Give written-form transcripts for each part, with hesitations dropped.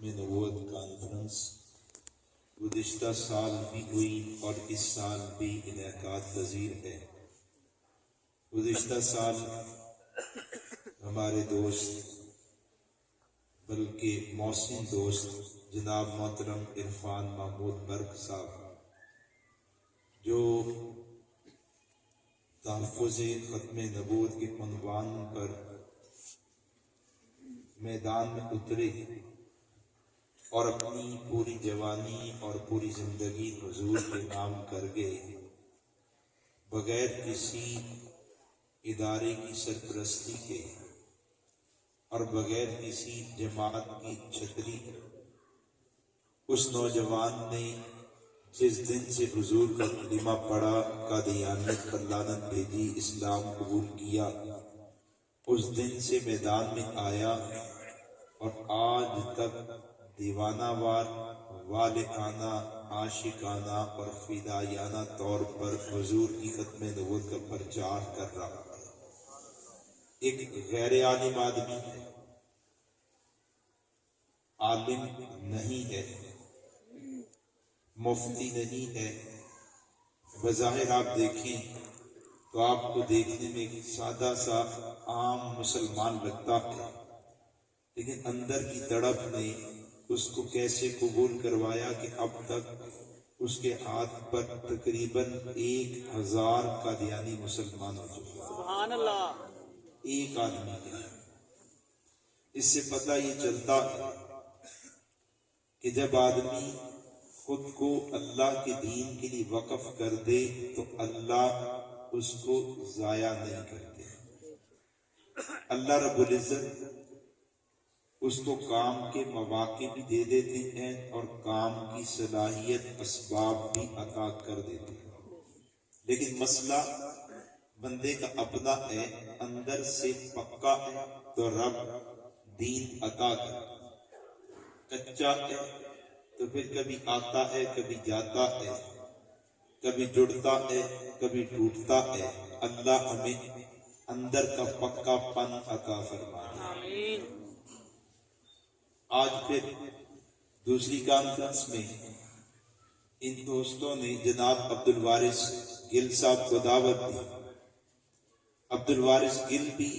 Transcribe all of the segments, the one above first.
ختم نبوت کانفرنس گزشتہ سال بھی ہوئی اور اس سال بھی انعقاد پذیر ہے۔ گزشتہ سال ہمارے دوست بلکہ محسن دوست جناب محترم عرفان محمود برق صاحب جو تحفظ ختم نبوت کے عنوان پر میدان میں اترے اور اپنی پوری جوانی اور پوری زندگی حضور کے نام کر گئے، بغیر کسی ادارے کی سرپرستی کے اور بغیر کسی جماعت کی چھتری کے۔ اس نوجوان نے جس دن سے حضور کا کلمہ پڑھا، قادیانیت پر لعنت بھیجی، اسلام قبول کیا، اس دن سے میدان میں آیا اور آج تک دیوانہ وار، والہانہ، عاشقانہ اور فدائیانہ طور پر حضور کی ختم نبوت کا پرچار کر رہا ہے۔ ایک غیر عالم آدمی ہے، عالم نہیں ہے، مفتی نہیں ہے، بظاہر آپ دیکھیں تو آپ کو دیکھنے میں ایک سادہ سا عام مسلمان لگتا ہے، لیکن اندر کی تڑپ نے اس کو کیسے قبول کروایا کہ اب تک اس کے ہاتھ پر تقریباً 1000 قادیانی مسلمان ہو چکے ہیں۔ سبحان اللہ۔ ایک آدمی کا۔ اس سے پتہ یہ چلتا ہے کہ جب آدمی خود کو اللہ کے دین کے لیے وقف کر دے تو اللہ اس کو ضائع نہیں کرتے۔ اللہ رب العزت اس کو کام کے مواقع بھی دے دیتے ہیں اور کام کی صلاحیت اسباب بھی عطا کر دیتے ہیں، لیکن مسئلہ بندے کا اپنا ہے، اندر سے پکا ہے تو رب دین عطا کرتا، کچا ہے تو پھر کبھی آتا ہے، کبھی جاتا ہے، کبھی جڑتا ہے، کبھی ٹوٹتا ہے۔ اللہ ہمیں اندر کا پکا پن عطا فرمائے۔ آج پھر دوسری کانفرنس میں ان دوستوں نے جناب عبدالوارث گل صاحب کو دعوت دی۔ عبدالوارث گل بھی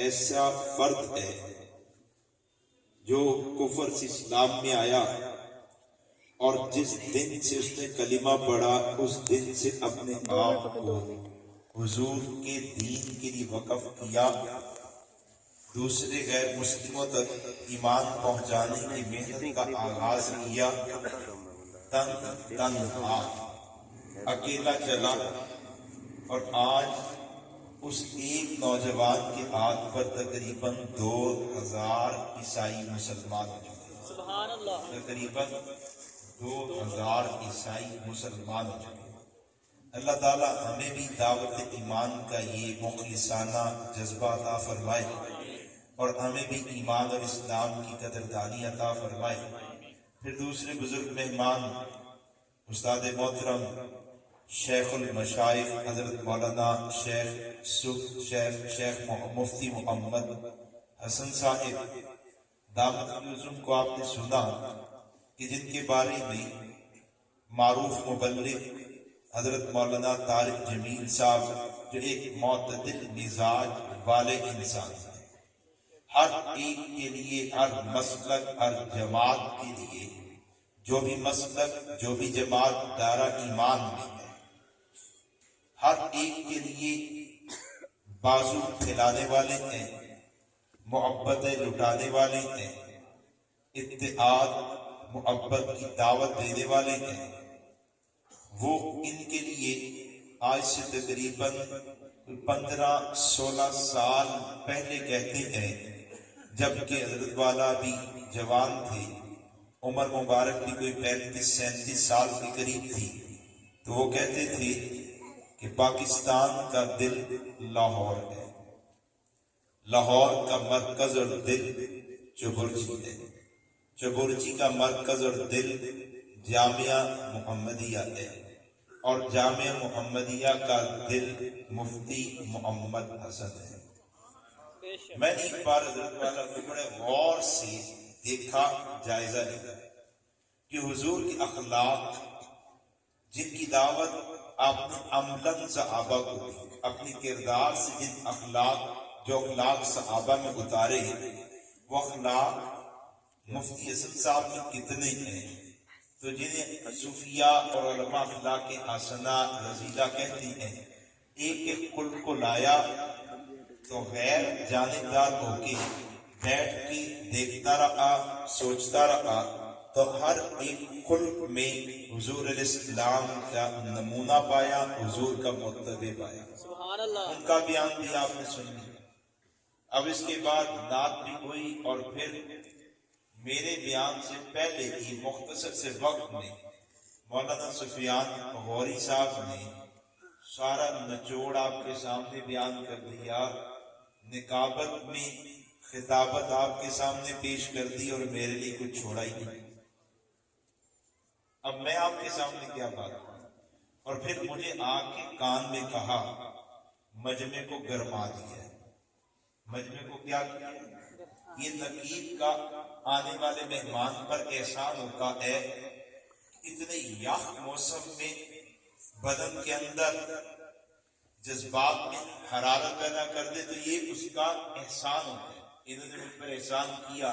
ایسا فرد ہے جو کفر سے اسلام میں آیا اور جس دن سے اس نے کلمہ پڑھا اس دن سے اپنے آپ کو حضور کے دین کے لیے وقف کیا، دوسرے غیر مسلموں تک ایمان پہنچانے کی محنت کا آغاز کیا، تنہا اکیلا چلا، اور آج اس ایک نوجوان کے ہاتھ پر تقریباً 2000 عیسائی مسلمان ہو چکے ہیں۔ سبحان اللہ۔ تقریباً 2000 عیسائی مسلمان ہو چکے ہیں۔ اللہ تعالیٰ ہمیں بھی دعوت ایمان کا یہ مخلصانہ جذبہ عطا فرمائے اور ہمیں بھی ایمان اور اسلام کی قدردانی عطا فرمائے۔ پھر دوسرے بزرگ مہمان استاد محترم شیخ المشائخ حضرت مولانا شیخ مفتی محمد حسن صاحب دامت العظم کو آپ نے سنا کہ جن کے بارے میں معروف مبلغ حضرت مولانا طارق جمیل صاحب جو ایک معتدل مزاج والے انسان ہیں، ہر ایک کے لیے، ہر مسلک، ہر جماعت کے لیے، جو بھی مسلک، جو بھی جماعت دارہ ایمان میں ہے، ہر ایک کے لیے بازو پھیلانے والے ہیں، محبتیں لٹانے والے ہیں، اتحاد محبت کی دعوت دینے والے ہیں۔ وہ ان کے لیے آج سے تقریباً 15-16 سال پہلے کہتے ہیں، جبکہ حضرت والا بھی جوان تھے، عمر مبارک بھی کوئی 35-37 سال کے قریب تھی، تو وہ کہتے تھے کہ پاکستان کا دل لاہور ہے، لاہور کا مرکز اور دل چبرجی ہے، چبرجی کا مرکز اور دل جامعہ محمدیہ ہے، اور جامعہ محمدیہ کا دل مفتی محمد حسن ہے۔ میں نے ایک بار حضرت والا کو بڑے غور سے دیکھا، جائزہ لیا کہ حضور کے اخلاق جن کی دعوت آپ نے عملاً صحابہ کو دی، اپنے کردار سے جن اخلاق صحابہ میں اتارے، وہ اخلاق مفتی حسن صاحب میں کتنے ہیں؟ تو جنہیں صوفیاء اور علماء اخلاق حسنہ رذیلہ کہتے ہیں، ایک ایک خلق کو لایا تو غیر جانبدار ہو کے بیٹھ کے دیکھتا رہا، سوچتا رہا، تو ہر ایک خلق میں حضور علیہ السلام کا نمونہ پایا، حضور کا مقتدی پایا۔ ان کا بیان بھی آپ نے سن لیا۔ اب اس کے بعد نعت بھی ہوئی، اور پھر میرے بیان سے پہلے ہی مختصر سے وقت میں مولانا سفیان غوری صاحب نے سارا نچوڑ آپ کے سامنے بیان کر دیا، نقابت میں خطابت آپ کے سامنے پیش کر دی، اور میرے لیے کچھ چھوڑا ہی نہیں۔ اب میں آپ کے سامنے کیا بات کروں؟ اور پھر مجھے آ کے کان میں کہا، مجمع کو گرما دیا۔ مجمع کو کیا کیا؟ یہ نقیب کا آنے والے مہمان پر احسان ہوتا ہے، اتنے یخ موسم میں بدن کے اندر جذبات میں حرارت پیدا کر دے، تو یہ اس کا احسان ہوتا ہے۔ انہوں نے مجھ پر احسان کیا،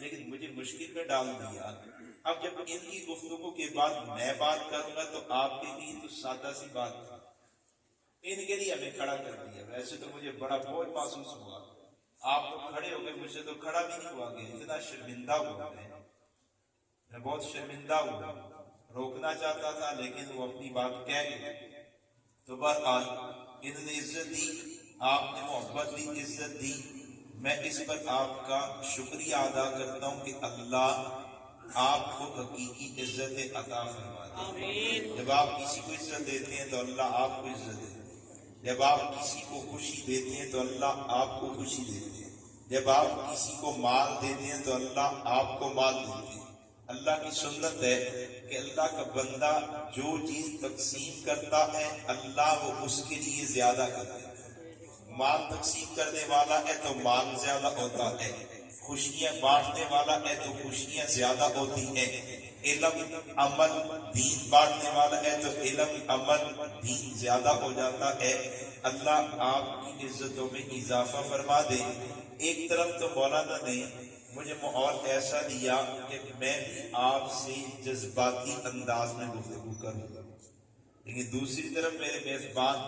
لیکن مجھے مشکل میں ڈال دیا۔ اب جب ان کی گفتگو کے بعد میں بات کروں گا تو آپ کے لیے تو سادہ سی بات تھی، ان کے لیے ہمیں کھڑا کر دیا۔ ویسے تو مجھے بڑا بوجھ محسوس ہوا، آپ تو کھڑے ہو گئے، مجھ سے تو کھڑا بھی نہیں ہوا گیا، اتنا شرمندہ ہوا میں بہت شرمندہ ہوا، روکنا چاہتا تھا لیکن وہ اپنی بات کہہ گئے۔ تو بہرحال انہوں نے عزت دی، آپ نے محبت دی، عزت دی، میں اس پر آپ کا شکریہ ادا کرتا ہوں کہ اللہ آپ کو حقیقی عزت عطا فرما دے۔ جب آپ کسی کو عزت دیتے ہیں تو اللہ آپ کو عزت دیتے ہیں، جب آپ کسی کو خوشی دیتے ہیں تو اللہ آپ کو خوشی دیتے ہیں، جب آپ کسی کو مال دیتے ہیں تو اللہ آپ کو مال دیتے ہیں۔ اللہ کی سنت ہے کہ اللہ کا بندہ جو چیز تقسیم کرتا ہے اللہ وہ اس کے لیے زیادہ کرتا ہے۔ مال تقسیم کرنے والا ہے تو مال زیادہ ہوتا ہے، خوشیاں بانٹنے والا ہے تو خوشیاں زیادہ ہوتی ہیں، علم عمل دین بانٹنے والا ہے تو علم عمل دین زیادہ ہو جاتا ہے۔ اللہ آپ کی عزتوں میں اضافہ فرما دے۔ ایک طرف تو مولانا نے مجھے ماحول ایسا دیا کہ میں بھی آپ سے جذباتی انداز میں گفتگو کروں، لیکن دوسری طرف میرے میزبان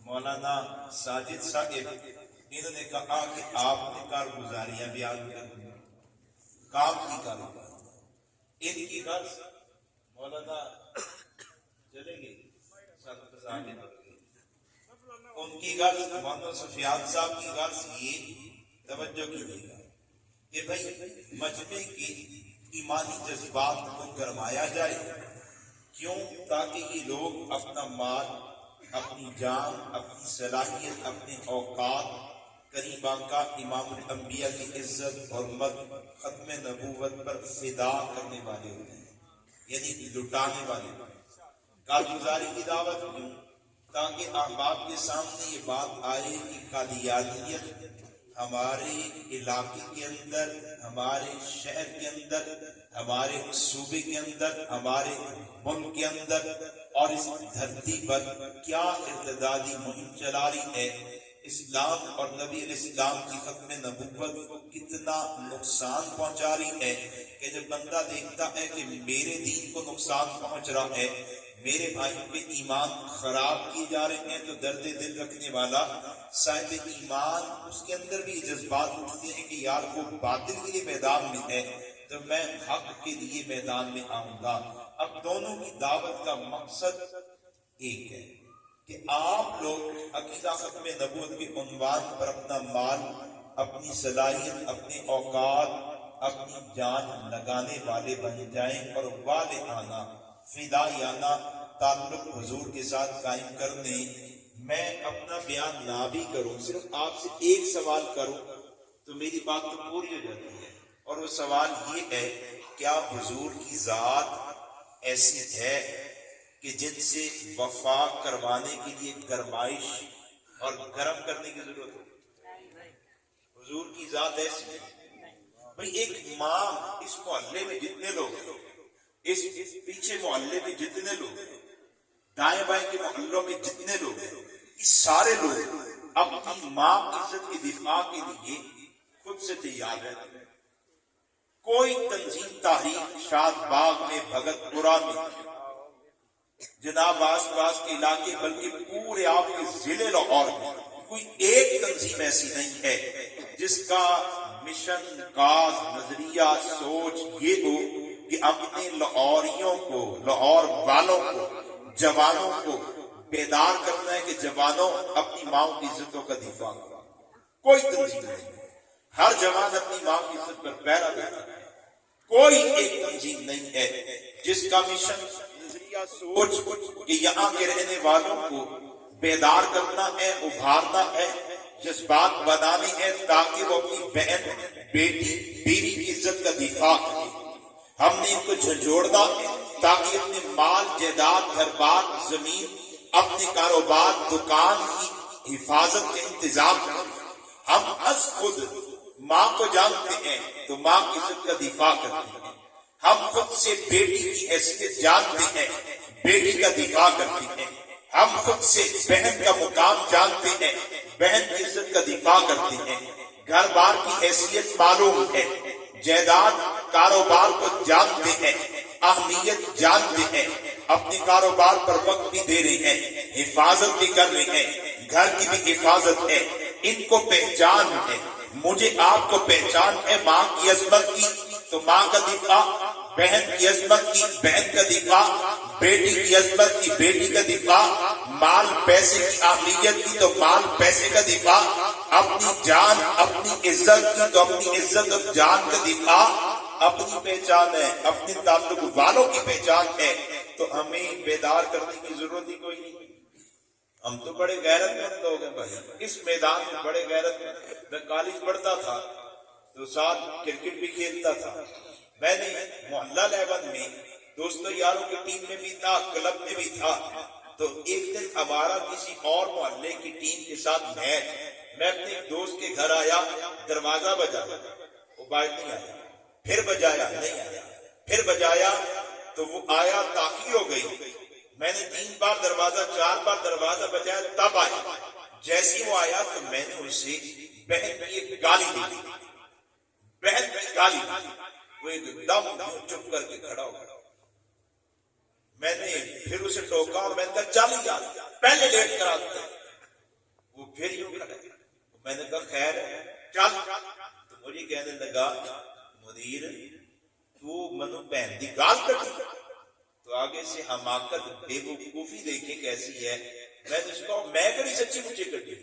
مولانا ساجد صاحب انہوں نے کہا کہ آپ نے کارگزاریاں بیان کر دیں، کام کی کارگزاری۔ ان کی غرض مولانا چلے گئے، ان کی غرض مولانا سفیان صاحب کی غرض یہ توجہ کیجیے گا کہ بھائی مجمع کے ایمانی جذبات کو گرمایا جائے۔ کیوں؟ تاکہ یہ لوگ اپنا مال، اپنی جان، اپنی صلاحیت، اپنے اوقات قریب آقا امام الانبیاء کی عزت حرمت ختم نبوت پر فدا کرنے والے ہوتے ہیں، یعنی لٹانے والے ہوتے ہیں۔ کارگزاری کی دعوت کیوں؟ تاکہ احباب کے سامنے یہ بات آئے کہ قادیانیت ہمارے علاقے کے اندر، ہمارے شہر کے اندر، ہمارے صوبے کے اندر، ہمارے ملک کے اندر اور اس دھرتی پر کیا ارتدادی مہم چلا رہی ہے، اسلام اور نبی علیہ السلام کی ختم نبوت کو کتنا نقصان پہنچا رہی ہے کہ جب بندہ دیکھتا ہے کہ میرے دین کو نقصان پہنچ رہا ہے، میرے بھائیوں کے ایمان خراب کیے جا رہے ہیں، تو درد دل رکھنے والا صاحب ایمان اس کے اندر بھی جذبات اٹھتے ہیں کہ یار وہ باطل کے لیے میدان میں ہے تو میں حق کے لیے میدان میں آؤں گا۔ اب دونوں کی دعوت کا مقصد ایک ہے کہ آپ لوگ عقیدہ ختم نبوت کے عنوان پر اپنا مال، اپنی صلاحیت، اپنے اوقات، اپنی جان لگانے والے بن جائیں اور والہانہ فدائیانہ تعلق حضور کے ساتھ قائم کرنے۔ میں اپنا بیان نہ بھی کروں، صرف آپ سے ایک سوال کروں تو میری بات تو پوری ہو جاتی ہے، اور وہ سوال یہ ہے، کیا حضور کی ذات ایسی ہے کہ جن سے وفا کروانے کے لیے گرمائش اور گرم کرنے کی ضرورت ہے؟ حضور کی ذات ایسی ہے؟ بھئی ایک ماں اس محلے میں جتنے لوگ ہیں، اس پیچھے محلے میں جتنے لوگ ہیں، دائیں بائیں کے محلوں میں جتنے لوگ ہیں، اس سارے لوگ اپنی ماں کی عزت کے دفاع کے لیے خود سے تیار رہتے ہیں. کوئی تنظیم تحریک شاد باغ میں، بھگت پورہ میں، جناب آس پاس کے علاقے، بلکہ پورے آپ کے ضلع لاہور میں کوئی ایک تنظیم ایسی نہیں ہے جس کا مشن، کاز، نظریہ، سوچ یہ ہو کہ اپنے لاہوریوں کو، لاہور والوں کو، جوانوں کو بیدار کرنا ہے کہ جوانوں اپنی ماں کی عزتوں کا دفاع کرو. کوئی تنظیم نہیں ہے. ہر جوان اپنی ماں کی عزت پر پہرا دیتا ہے. کوئی ایک تنظیم نہیں ہے جس کا مشن، نظریہ، سوچ کہ یہاں کے رہنے والوں کو بیدار کرنا ہے، ابھارنا ہے، جذبات بنانے ہیں تاکہ وہ اپنی بہن، بیٹی، بیوی کی عزت کا دفاع کریں. ہم نے ان کو جھنجھوڑنا تاکہ اپنے مال، جائیداد، گھر بار، زمین، اپنے کاروبار، دکان کی حفاظت کا انتظام کریں. ہم از خود ماں کو جانتے ہیں تو ماں کی عزت کا دفاع کرتے ہیں. ہم خود سے بیٹی کی حیثیت جانتے ہیں، بیٹی کا دفاع کرتے ہیں. ہم خود سے بہن کا مقام جانتے ہیں، بہن کی عزت کا دفاع کرتے ہیں. گھر بار کی حیثیت معلوم ہے، جائیداد، کاروبار کو جانتے ہیں، اہمیت جانتے ہیں. اپنے کاروبار پر وقت بھی دے رہے ہیں، حفاظت بھی کر رہے ہیں، گھر کی بھی حفاظت ہے. ان کو پہچان ہے، مجھے آپ کو پہچان ہے ماں کی عظمت کی تو ماں کا دفاع، بہن کی عظمت کی بہن کا دفاع، بیٹی کی عظمت کی بیٹی کا دفاع، مال پیسے کی اہمیت کی تو مال پیسے کا دفاع، اپنی جان، اپنی عزت کی تو اپنی عزت اور جان کا دفاع. اپنی پہچان ہے، اپنے تعلق والوں کی پہچان ہے تو ہمیں بیدار کرنے کی ضرورت ہی کوئی نہیں. ہم تو بڑے غیرت مند لوگ ہیں بھائی، اس میدان میں بڑے غیرت مند. میں کالج پڑھتا تھا تو ساتھ کرکٹ بھی کھیلتا تھا. میں نے محلہ لیول میں دوستوں یاروں کی ٹیم میں بھی تھا، کلب میں بھی تھا. تو ایک دن ہمارا کسی اور محلے کی ٹیم کے ساتھ میچ. میں اپنے ایک دوست کے گھر آیا، دروازہ بجایا، وہ باہر نہیں آیا. پھر بجایا، نہیں آیا. پھر بجایا تو وہ آیا، تاخیر ہو گئی. میں نے 3 بار دروازہ، 4 بار دروازہ بجایا تب آیا. جیسی وہ آیا تو میں نے اسے بہن کی ایک گالی دی. بہن کی گالی دی. وہ ایک دم چپ کر کے کھڑا ہو گیا. میں نے پھر اسے ٹوکا اور میں نے کہا چل یار پہلے لیٹ کرا دیا. وہ پھر یوں کھڑا. میں نے کہا خیر ہے چل. تو مجھے کہنے لگا مدیر تو منو بہن دی گال کٹی. تو آگے سے حماقت، بے وقوفی دیکھیں کیسی ہے. میں نے اس کو میں کبھی سچی مچی کٹی.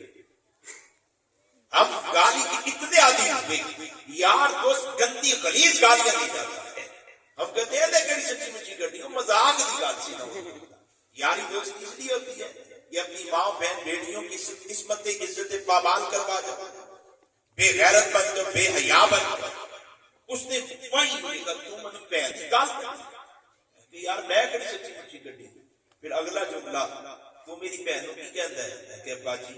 ہم گالی کی اتنے عادی ہوئے یار دوست، گندی غلیظ گالیاں دی جاتا ہے. ہم کہتے ہیں کبھی سچی مچی کٹی ہو، مذاق دی گال سی نہ ہو. یاری دوست اس لیے ہوتی ہے کہ اپنی ماں بہن بیٹیوں کی قسمت عزت پامال کروا جاؤ. بے غیرت بن جاؤ، بے حیا بن جاؤ. اس نے وہی کہا تو منو بہن دی گال کٹی یار میں کبھی سچی مچی کٹی. پھر اگلا جملہ تو میری بہنوں کی کہتا ہے کہ ابا جی